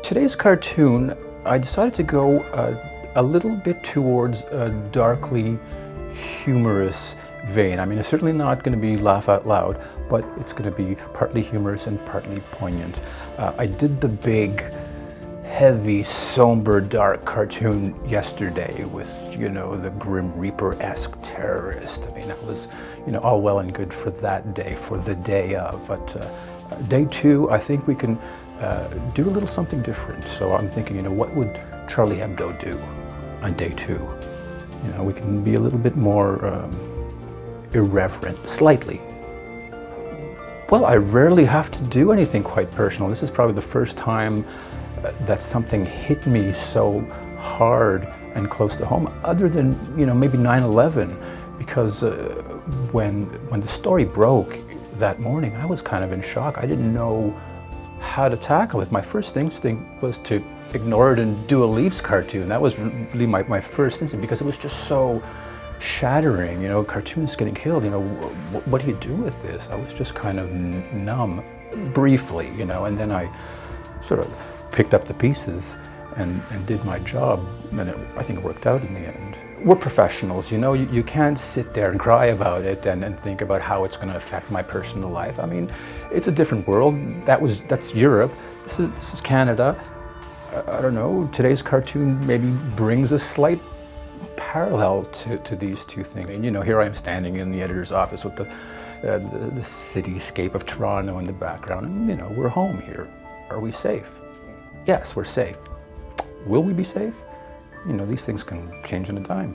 Today's cartoon, I decided to go a little bit towards a darkly humorous vein. I mean, it's certainly not going to be laugh out loud, but it's going to be partly humorous and partly poignant. I did the big, heavy, somber, dark cartoon yesterday with, you know, the Grim Reaper-esque terrorist. I mean, that was, you know, all well and good for that day, for the day of. But day two, I think we can do a little something different. So I'm thinking, you know, what would Charlie Hebdo do on day two? You know, we can be a little bit more irreverent, slightly. Well, I rarely have to do anything quite personal. This is probably the first time that something hit me so hard and close to home, other than, you know, maybe 9/11, because when the story broke that morning, I was kind of in shock. I didn't know how to tackle it. My first instinct was to ignore it and do a Leafs cartoon. That was really my first instinct, because it was just so shattering. You know, cartoonists getting killed, you know, what do you do with this? I was just kind of numb, briefly, you know, and then I sort of picked up the pieces and did my job, and I think it worked out in the end. We're professionals, you know, you can't sit there and cry about it and think about how it's going to affect my personal life. I mean, it's a different world. That's Europe. This is Canada. I don't know, today's cartoon maybe brings a slight parallel to these two things. And, you know, here I am standing in the editor's office with the cityscape of Toronto in the background, and, you know, we're home here. Are we safe? Yes, we're safe. Will we be safe? You know, these things can change in a dime.